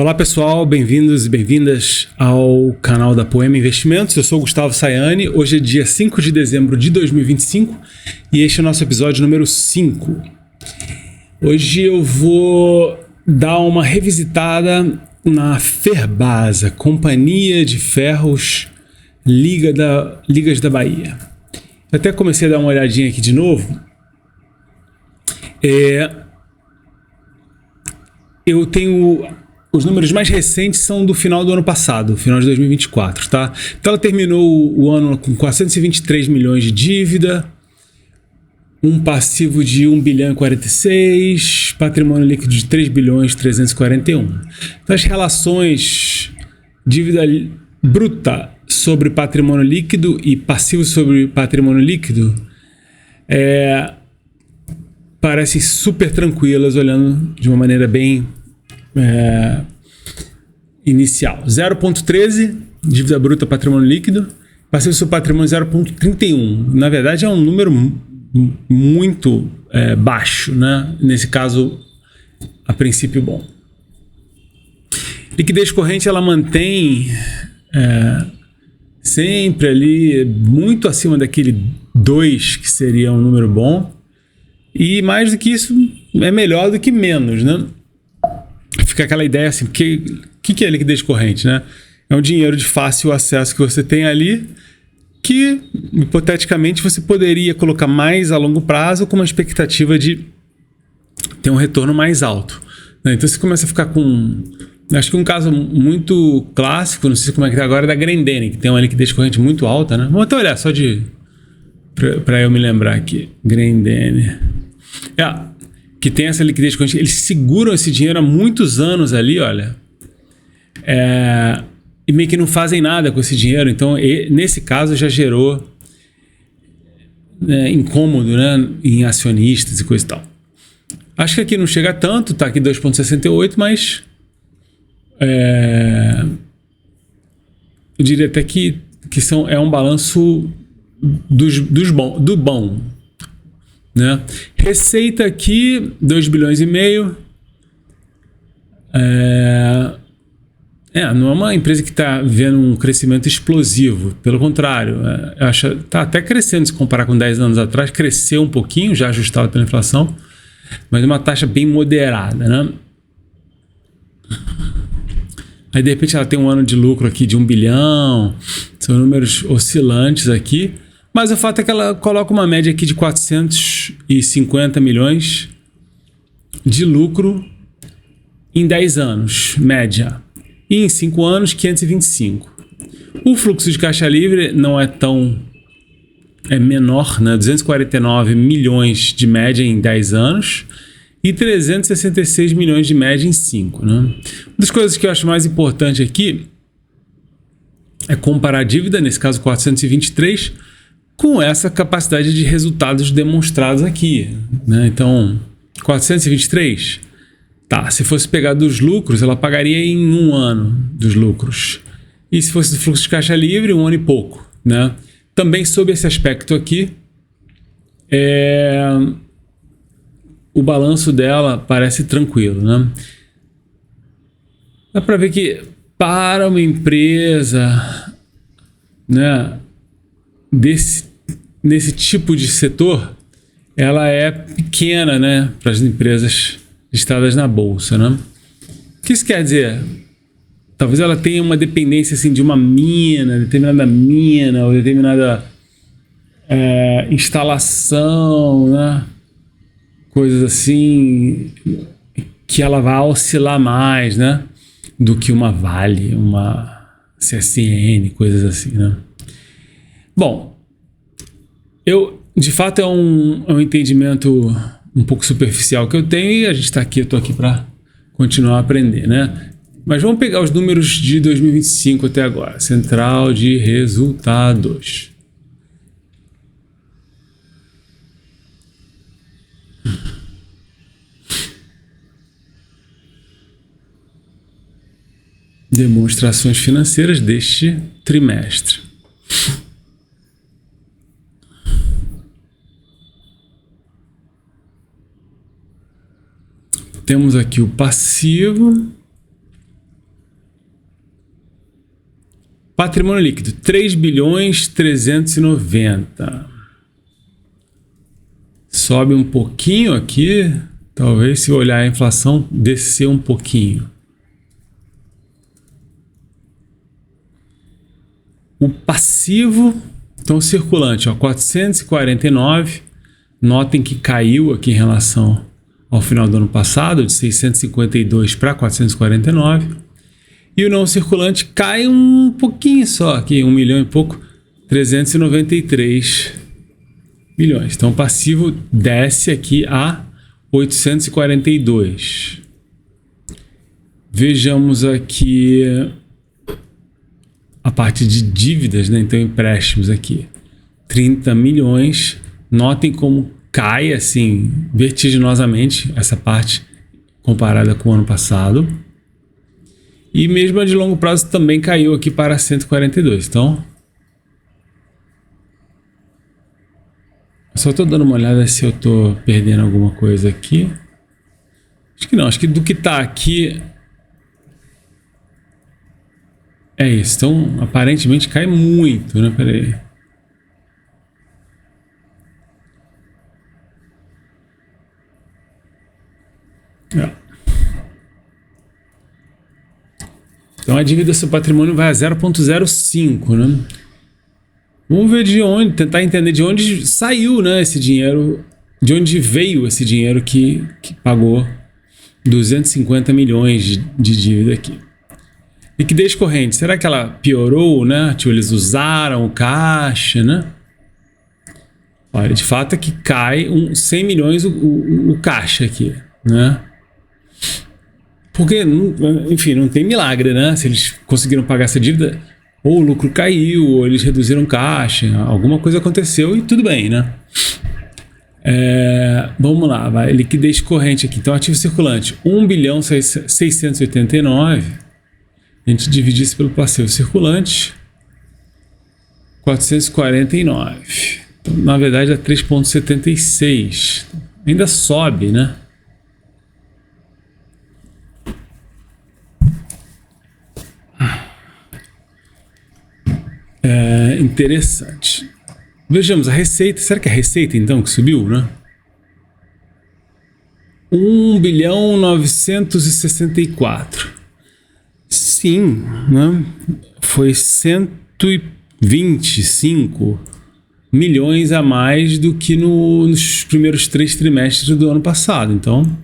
Olá pessoal, bem-vindos e bem-vindas ao canal da Poema Investimentos. Eu sou o Gustavo Sayani, hoje é dia 5 de dezembro de 2025 e este é o nosso episódio número 5. Hoje eu vou dar uma revisitada na Ferbasa, Companhia de Ferros Ligas da Bahia. Eu até comecei a dar uma olhadinha aqui de novo. Eu tenho... Os números mais recentes são do final do ano passado, final de 2024, tá? Então ela terminou o ano com 423 milhões de dívida, um passivo de 1 bilhão e 46, patrimônio líquido de 3 bilhões e 341. Então as relações dívida bruta sobre patrimônio líquido e passivo sobre patrimônio líquido parecem super tranquilas, olhando de uma maneira bem... inicial 0,13 dívida bruta patrimônio líquido, passivo sobre patrimônio 0,31. Na verdade é um número muito baixo, né? Nesse caso, a princípio bom. Liquidez corrente ela mantém sempre ali muito acima daquele 2, que seria um número bom, e mais do que isso é melhor do que menos, né? Fica aquela ideia assim, o que é liquidez corrente, né? É um dinheiro de fácil acesso que você tem ali, que hipoteticamente você poderia colocar mais a longo prazo com uma expectativa de ter um retorno mais alto, né? Então você começa a ficar com... Acho que um caso muito clássico, não sei como é que tá agora, é da Grendene, que tem uma liquidez corrente muito alta, né? Vamos até olhar só para eu me lembrar aqui. Grendene. Que tem essa liquidez corrente, eles seguram esse dinheiro há muitos anos ali, olha, e meio que não fazem nada com esse dinheiro. Então, nesse caso, já gerou incômodo, né, em acionistas e coisa e tal. Acho que aqui não chega tanto, tá aqui 2,68, mas eu diria até que é um balanço do bom. Né? Receita aqui 2 bilhões e meio. Não é uma empresa que está vendo um crescimento explosivo, pelo contrário, está até crescendo. Se comparar com 10 anos atrás, cresceu um pouquinho, já ajustado pela inflação, mas uma taxa bem moderada, né? Aí de repente ela tem um ano de lucro aqui de 1 bilhão, são números oscilantes aqui. Mas o fato é que ela coloca uma média aqui de 450 milhões de lucro em 10 anos, média. E em 5 anos, 525. O fluxo de caixa livre não é tão... é menor, né? 249 milhões de média em 10 anos e 366 milhões de média em 5. Né? Uma das coisas que eu acho mais importante aqui é comparar a dívida, nesse caso 423, com essa capacidade de resultados demonstrados aqui, né? Então, 423, tá, se fosse pegar dos lucros, ela pagaria em 1 ano dos lucros. E se fosse do fluxo de caixa livre, 1 ano e pouco, né? Também sob esse aspecto aqui, o balanço dela parece tranquilo, né? Dá para ver que para uma empresa, né, nesse tipo de setor, ela é pequena, né, para as empresas listadas na bolsa, né? O que isso quer dizer? Talvez ela tenha uma dependência assim de uma determinada mina ou determinada instalação, né? Coisas assim que ela vai oscilar mais, né, do que uma Vale, uma CSN, coisas assim, né? Bom, de fato é um entendimento um pouco superficial que eu tenho e a gente está aqui, eu estou aqui para continuar a aprender, né? Mas vamos pegar os números de 2025 até agora. Central de resultados. Demonstrações financeiras deste trimestre. Temos aqui o passivo Patrimônio líquido, 3 bilhões 390. Sobe um pouquinho aqui. Talvez, se olhar a inflação, descer um pouquinho. O passivo, então o circulante, ó, 449. Notem que caiu aqui em relação ao final do ano passado, de 652 para 449. E o não circulante cai um pouquinho só, aqui 1 milhão e pouco, 393 milhões. Então o passivo desce aqui a 842. Vejamos aqui a parte de dívidas, né? Então empréstimos aqui, 30 milhões. Notem como cai assim vertiginosamente essa parte comparada com o ano passado. E mesmo a de longo prazo também caiu aqui para 142. Então, só estou dando uma olhada se eu estou perdendo alguma coisa aqui. Acho que não, acho que do que está aqui é isso. Então, aparentemente cai muito, né? Pera aí. Então a dívida sobre patrimônio vai a 0,05, né? Vamos ver de onde, tentar entender de onde saiu, né, esse dinheiro, de onde veio esse dinheiro que pagou 250 milhões de dívida aqui. Liquidez corrente, será que ela piorou, né? Tipo, eles usaram o caixa, né? Olha, de fato é que cai 100 milhões o caixa aqui, né? Porque, enfim, não tem milagre, né? Se eles conseguiram pagar essa dívida, ou o lucro caiu, ou eles reduziram caixa, alguma coisa aconteceu e tudo bem, né? Vamos lá, vai. Liquidez corrente aqui. Então, ativo circulante, 1 bilhão 689. A gente divide isso pelo passivo circulante, 449. Então, na verdade, é 3,76. Ainda sobe, né? Interessante. Vejamos a receita. Será que é a receita então que subiu, né? 1 bilhão 964. Sim, né? Foi 125 milhões a mais do que nos primeiros 3 trimestres do ano passado. Então,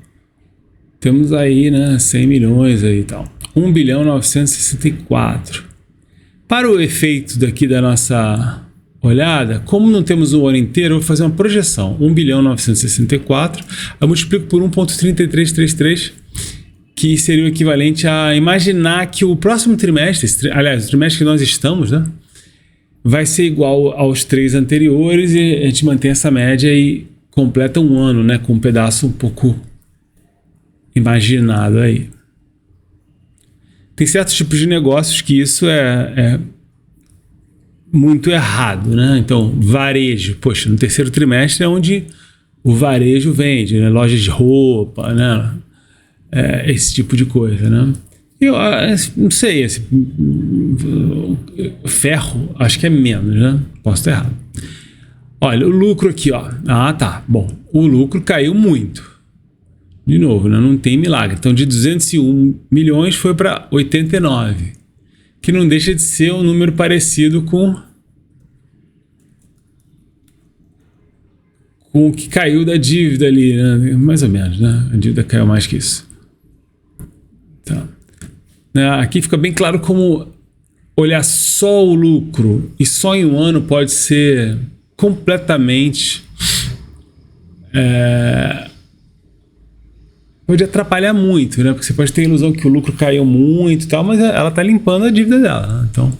temos aí, né, 100 milhões aí e tal. 1 bilhão 964. Para o efeito daqui da nossa olhada, como não temos o ano inteiro, eu vou fazer uma projeção. 1 bilhão 964, eu multiplico por 1,3333, que seria o equivalente a imaginar que o próximo trimestre, aliás, o trimestre que nós estamos, né, vai ser igual aos 3 anteriores, e a gente mantém essa média e completa um ano, né, com um pedaço um pouco imaginado aí. Tem certos tipos de negócios que isso é muito errado, né? Então, varejo, poxa, no terceiro trimestre é onde o varejo vende, né? Lojas de roupa, né? Esse tipo de coisa, né? Eu não sei, esse ferro, acho que é menos, né? Posso estar errado. Olha, o lucro aqui, ó. Ah, tá. Bom, o lucro caiu muito. De novo, né? Não tem milagre. Então, de 201 milhões foi para 89, que não deixa de ser um número parecido com o que caiu da dívida ali, né? Mais ou menos, né? A dívida caiu mais que isso. Tá. Aqui fica bem claro como olhar só o lucro e só em um ano pode ser completamente... pode atrapalhar muito, né? Porque você pode ter a ilusão que o lucro caiu muito e tal, mas ela tá limpando a dívida dela, né? Então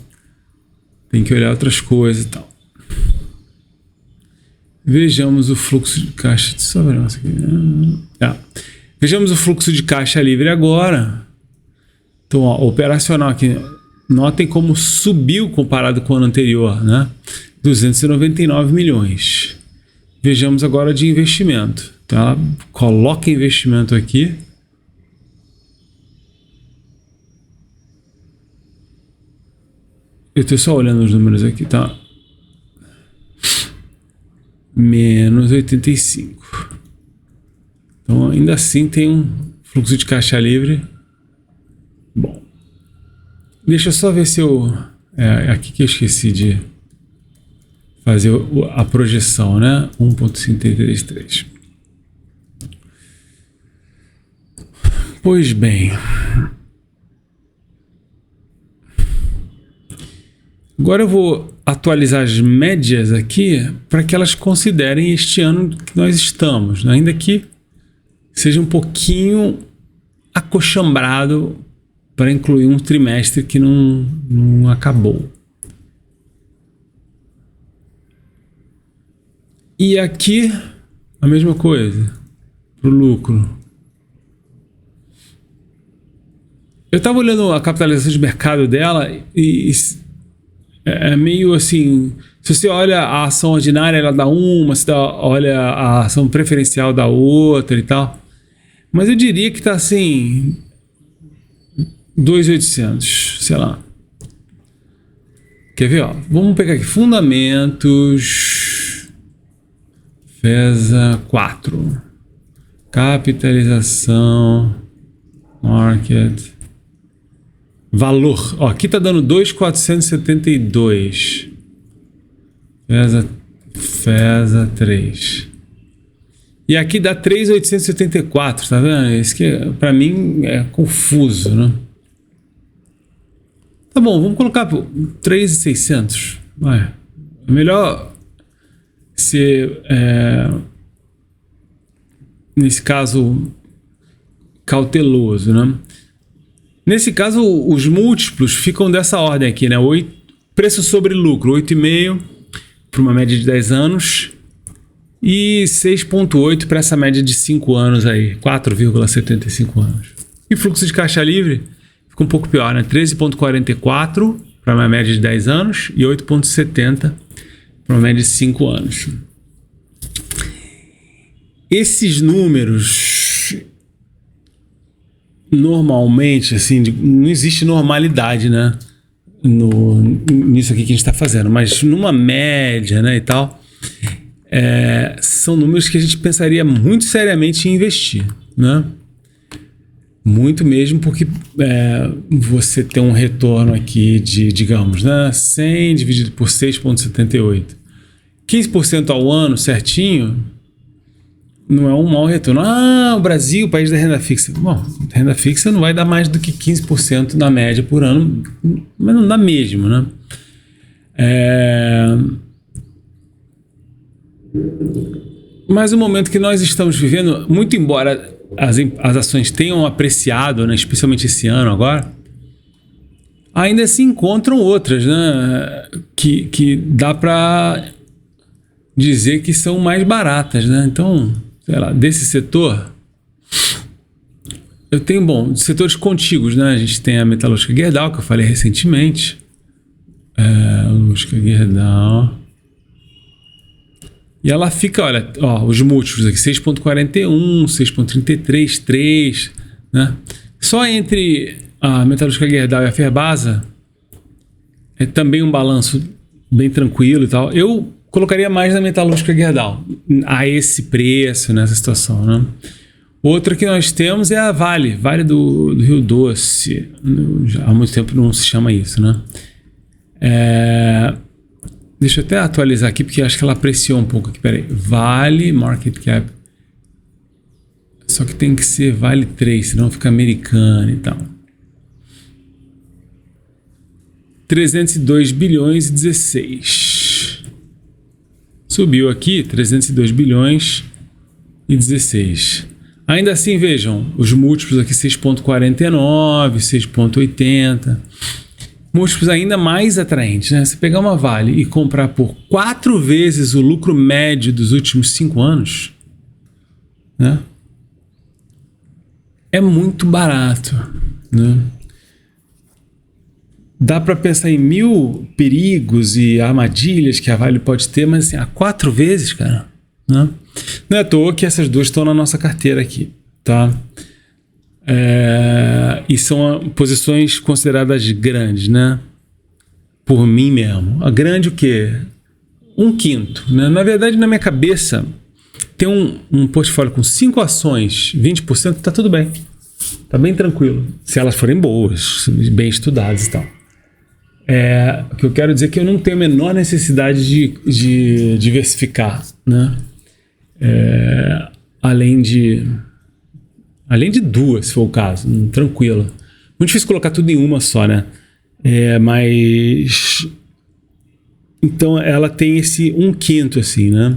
tem que olhar outras coisas e tal. Vejamos o fluxo de caixa. Vejamos o fluxo de caixa livre agora. Então, ó, operacional aqui. Notem como subiu comparado com o ano anterior, né? 299 milhões. Vejamos agora de investimento. Então ela coloca investimento aqui. Eu estou só olhando os números aqui, tá? Menos 85. Então, ainda assim, tem um fluxo de caixa livre. Bom. Deixa eu só ver se eu... É aqui que eu esqueci de fazer a projeção, né? 1.533. Pois bem. Agora eu vou atualizar as médias aqui para que elas considerem este ano que nós estamos, né? Ainda que seja um pouquinho acochambrado para incluir um trimestre que não acabou. E aqui a mesma coisa para o lucro. Eu estava olhando a capitalização de mercado dela e é meio assim, se você olha a ação ordinária, ela dá uma, se olha a ação preferencial da outra e tal. Mas eu diria que está assim, 2.800, sei lá. Quer ver? Ó? Vamos pegar aqui, fundamentos, FESA 4, capitalização, market... Valor, ó, aqui tá dando 2.472. FESA 3. E aqui dá 3.874, tá vendo? Isso que pra mim é confuso, né? Tá bom, vamos colocar 3.600. Vai. É melhor ser, nesse caso, cauteloso, né? Nesse caso, os múltiplos ficam dessa ordem aqui, né? Preço sobre lucro, 8,5 para uma média de 10 anos e 6,8 para essa média de 5 anos aí, 4,75 anos. E fluxo de caixa livre fica um pouco pior, né? 13,44 para uma média de 10 anos e 8,70 para uma média de 5 anos. Esses números... Normalmente, assim, não existe normalidade, né? Nisso aqui que a gente está fazendo, mas numa média, né, e tal, são números que a gente pensaria muito seriamente em investir, né? Muito mesmo, porque você tem um retorno aqui de, digamos, né, 100 dividido por 6,78. 15% ao ano, certinho, não é um mau retorno. O Brasil, país da renda fixa. Bom, renda fixa não vai dar mais do que 15% na média por ano, mas não dá mesmo, né? Mas o momento que nós estamos vivendo, muito embora as ações tenham apreciado, né, especialmente esse ano agora, ainda se encontram outras, né, que dá para dizer que são mais baratas, né? Então, sei lá, desse setor, eu tenho, setores contíguos, né? A gente tem a Metalúrgica Gerdau, que eu falei recentemente. Metalúrgica Gerdau. E ela fica, olha, os múltiplos aqui, 6,41, 6,33, 3, né? Só entre a Metalúrgica Gerdau e a Ferbasa é também um balanço bem tranquilo e tal. Eu colocaria mais na Metalúrgica Gerdau a esse preço, nessa situação, né? Outra que nós temos é a Vale do Rio Doce. Já há muito tempo não se chama isso, né? Deixa eu até atualizar aqui, porque acho que ela apreciou um pouco aqui. Peraí. Vale, market cap. Só que tem que ser Vale 3, senão fica americano e tal. 302 bilhões e 16. Subiu aqui, 302 bilhões e 16. Ainda assim, vejam, os múltiplos aqui 6,49, 6,80. Múltiplos ainda mais atraentes, né? Se pegar uma Vale e comprar por 4 vezes o lucro médio dos últimos 5 anos, né? É muito barato, né? Dá para pensar em 1000 perigos e armadilhas que a Vale pode ter, mas assim, a 4 vezes, cara, né? Não é à toa que essas duas estão na nossa carteira aqui, tá? E são posições consideradas grandes, né? por mim mesmo. A grande o quê? 1/5, né? Na verdade, na minha cabeça, ter um portfólio com 5 ações, 20%, tá tudo bem. Tá bem tranquilo. Se elas forem boas, bem estudadas e tal. O que eu quero dizer é que eu não tenho a menor necessidade de diversificar, né? Além de 2, se for o caso, tranquilo. Muito difícil colocar tudo em uma só, né? Mas então ela tem esse 1/5, assim, né?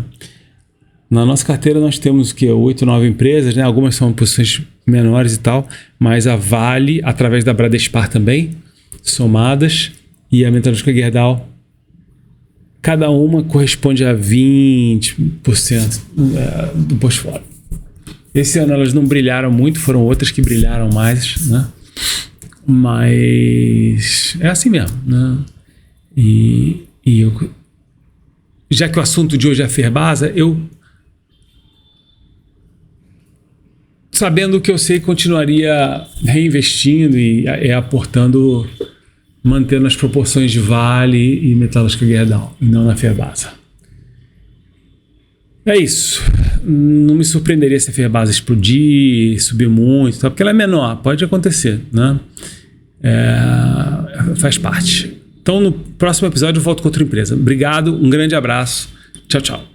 Na nossa carteira nós temos 8, 9 empresas, né? Algumas são posições menores e tal, mas a Vale, através da Bradespar também, somadas, e a Metalúrgica Gerdau, cada uma corresponde a 20% do portfólio. Esse ano elas não brilharam muito, foram outras que brilharam mais, né? Mas é assim mesmo, né? Já que o assunto de hoje é a Ferbasa, sabendo o que eu sei, continuaria reinvestindo e aportando, mantendo as proporções de Vale e Metalúrgica Gerdau, e não na Ferbasa. É isso. Não me surpreenderia se a Ferbasa explodir, subir muito, porque ela é menor, pode acontecer, né? Faz parte. Então, no próximo episódio eu volto com outra empresa. Obrigado, um grande abraço. Tchau, tchau.